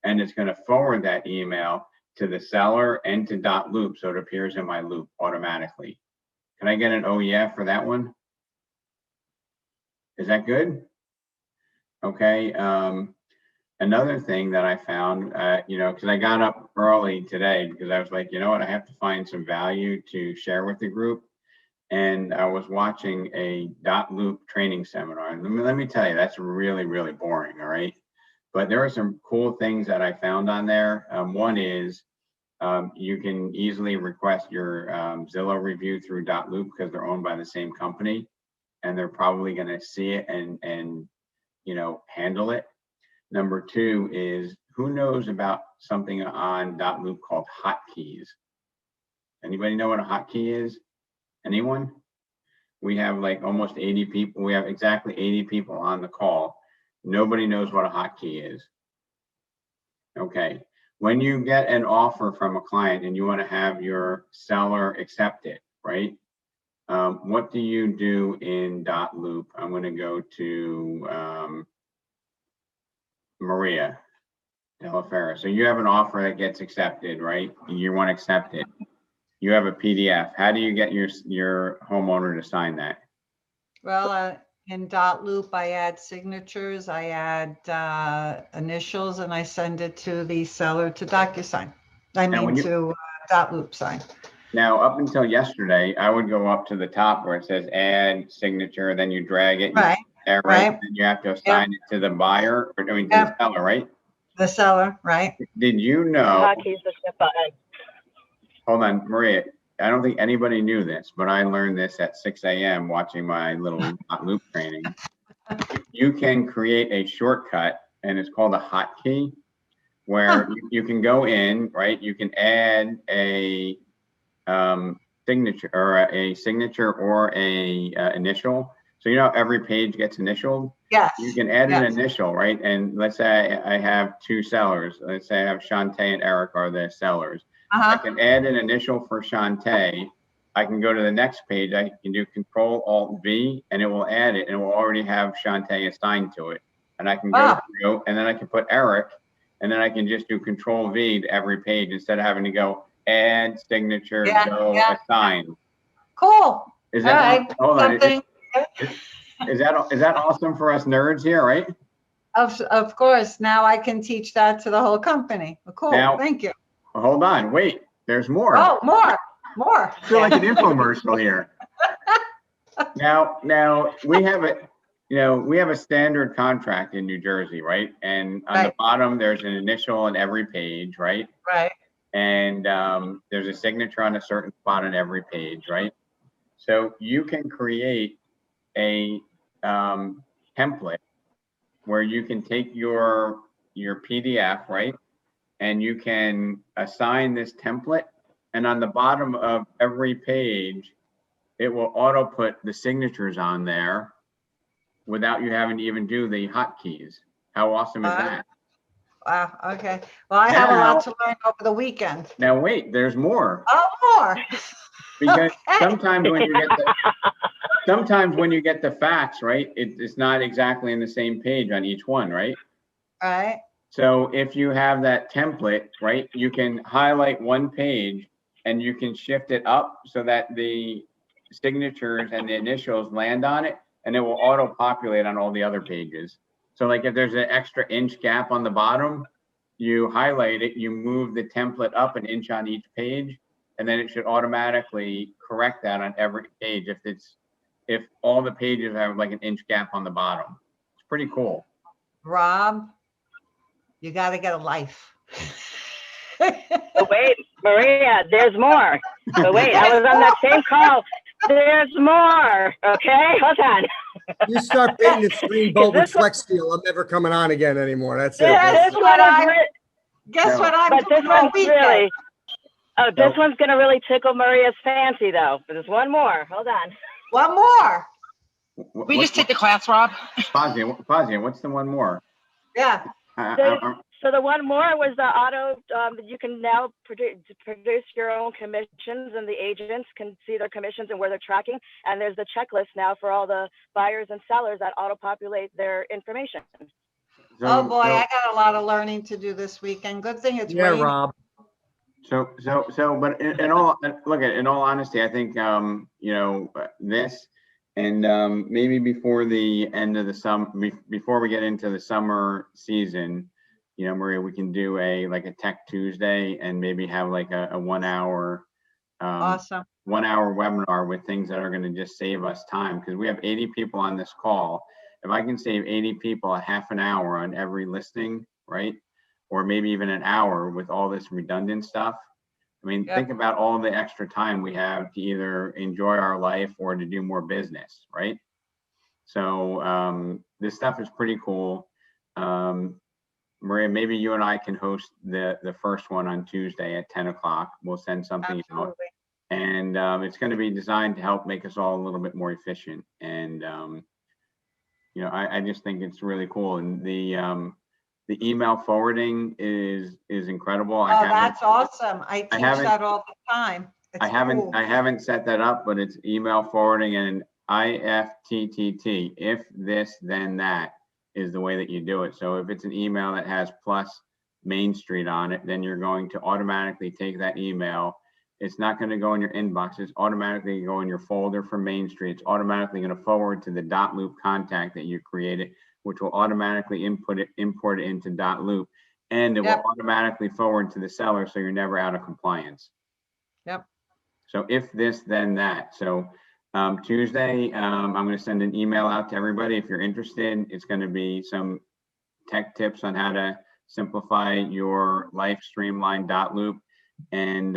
and it's going to forward that email to the seller and to .loop, so it appears in my loop automatically. Can I get an oh yeah for that one? Is that good? Okay. Another thing that I found, because I got up early today because I was like, you know what, I have to find some value to share with the group. And I was watching a .loop training seminar. And let me tell you, that's really, really boring, all right? But there are some cool things that I found on there. One is You can easily request your Zillow review through Loop because they're owned by the same company, and they're probably going to see it and handle it. Number two is, who knows about something on Loop called hotkeys? Anybody know what a hotkey is? Anyone? We have like almost 80 people. We have exactly 80 people on the call. Nobody knows what a hotkey is. Okay. When you get an offer from a client and you want to have your seller accept it, right? What do you do in Loop? I'm going to go to Maria Delafera. So you have an offer that gets accepted, right? You want to accept it. You have a PDF. How do you get your homeowner to sign that? Well, in Loop, I add signatures, I add initials, and I send it to the seller to DocuSign. To Loop sign. Now, up until yesterday, I would go up to the top where it says add signature, then you drag it. Right. There, right? Then you have to assign it to the buyer, or to the seller, right? The seller, right? Did you know? Hold on, Maria. I don't think anybody knew this, but I learned this at 6 a.m. watching my little Loop training. You can create a shortcut, and it's called a hotkey, where you can go in, right? You can add a signature or a initial. So every page gets initialed. Yes. You can add an initial, right? And let's say I have two sellers. Let's say I have Shantae and Eric are the sellers. I can add an initial for Shantae. I can go to the next page. I can do Control-Alt-V, and it will add it, and it will already have Shantae assigned to it. And I can go through, and then I can put Eric, and then I can just do Control-V to every page instead of having to go add signature, assign. Cool. Is that hold on? Is that awesome for us nerds here, right? Of course. Now I can teach that to the whole company. Cool. Thank you. Hold on, wait. There's more. Oh, more. I feel like an infomercial here. Now we have a standard contract in New Jersey, right? And on the bottom there's an initial on every page, right? Right. And there's a signature on a certain spot on every page, right? So you can create a template where you can take your PDF, right? And you can assign this template, and on the bottom of every page, it will auto put the signatures on there without you having to even do the hotkeys. How awesome is that? Wow. Okay. Well, I have a lot to learn over the weekend. Now wait, there's more. Oh, more. Because sometimes when you get the facts, right, it's not exactly in the same page on each one, right? Right. So if you have that template, right, you can highlight one page and you can shift it up so that the signatures and the initials land on it, and it will auto populate on all the other pages. So like if there's an extra inch gap on the bottom, you highlight it, you move the template up an inch on each page, and then it should automatically correct that on every page if all the pages have like an inch gap on the bottom. It's pretty cool. Rob, you got to get a life. But wait, Maria, there's more. But wait, I was on that same call. There's more. Okay, hold on. You start painting the screen bolt with Flex Steel, I'm never coming on again anymore. That's it. Guess what I'm But this doing all one's weekend. really. Oh, this one's gonna really tickle Maria's fancy though. But there's one more. Hold on. One more. We just take the class, Rob. Fazia, what's the one more? Yeah. So the one more was the auto. You can now produce your own commissions, and the agents can see their commissions and where they're tracking. And there's the checklist now for all the buyers and sellers that auto-populate their information. Oh boy, I got a lot of learning to do this weekend. Good thing it's raining. Rob. But in all honesty, I think this and maybe before the end of the summer, before we get into the summer season, Maria, we can do a Tech Tuesday and maybe have like a 1 hour, awesome 1 hour webinar with things that are going to just save us time, because we have 80 people on this call. If I can save 80 people a half an hour on every listing, right? Or maybe even an hour with all this redundant stuff, I mean, Yep. think about all the extra time we have to either enjoy our life or to do more business, right? So this stuff is pretty cool. Maria, maybe you and I can host the first one on Tuesday at 10 o'clock. We'll send something out. Absolutely. And it's going to be designed to help make us all a little bit more efficient. And, you know, I just think it's really cool. And the email forwarding is incredible. Oh, that's awesome. I teach that all the time. I haven't set that up, but it's email forwarding and IFTTT. If this, then that is the way that you do it. So if it's an email that has plus Main Street on it, then you're going to automatically take that email. It's not going to go in your inbox. It's automatically go in your folder for Main Street. It's automatically going to forward to the .loop contact that you created, which will automatically import it into .loop, and it will automatically forward to the seller, so you're never out of compliance. Yep. So if this, then that. So Tuesday, I'm going to send an email out to everybody. If you're interested, it's going to be some tech tips on how to simplify your life, streamline .loop. And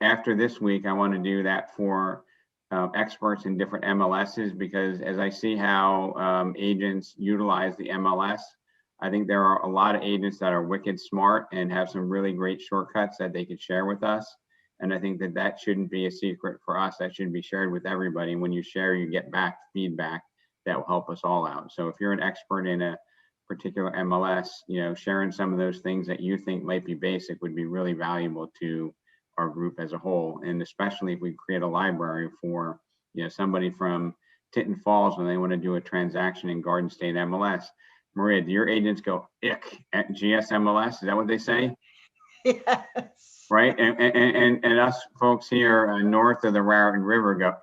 after this week, I want to do that for experts in different MLSs, because as I see how agents utilize the MLS, I think there are a lot of agents that are wicked smart and have some really great shortcuts that they could share with us. And I think that that shouldn't be a secret for us. That should be shared with everybody. And when you share, you get back feedback that will help us all out. So if you're an expert in a particular MLS, you know, sharing some of those things that you think might be basic would be really valuable to our group as a whole. And especially if we create a library for, you know, somebody from Tinton Falls when they want to do a transaction in Garden State MLS. Maria, do your agents go ick at GSMLS? Is that what they say? Yes. Right, and us folks here north of the Raritan River go,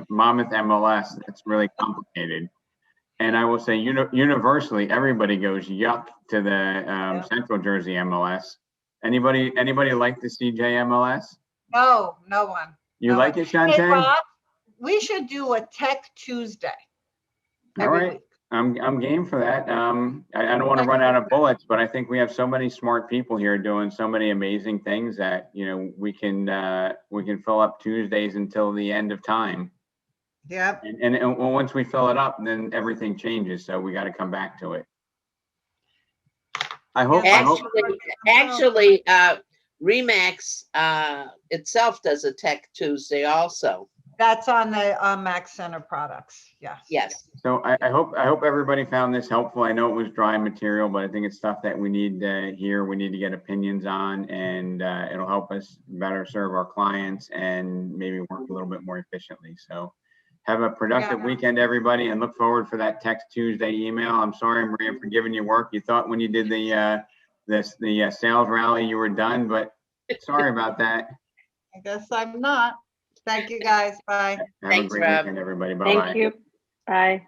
Monmouth MLS. That's really complicated. And I will say, universally, everybody goes yuck to the Central Jersey MLS. Anybody like the CJ MLS? No, no one. You like it, Shantae? Hey, Rob, we should do a Tech Tuesday. All right. Week. I'm game for that. I don't want to run out of bullets, but I think we have so many smart people here doing so many amazing things that, you know, we can fill up Tuesdays until the end of time. Yep. And once we fill it up, then everything changes. So we got to come back to it. I hope. Actually, Remax itself does a Tech Tuesday also. That's on the Max Center products. Yes. Yes. So I hope everybody found this helpful. I know it was dry material, but I think it's stuff that we need to hear. We need to get opinions on, and it'll help us better serve our clients and maybe work a little bit more efficiently. So have a productive weekend, everybody, and look forward for that Text Tuesday email. I'm sorry, Maria, for giving you work. You thought when you did the sales rally you were done, but sorry about that. I guess I'm not. Thank you, guys. Bye. Have a great weekend, everybody. Bye-bye. Thank you. Bye.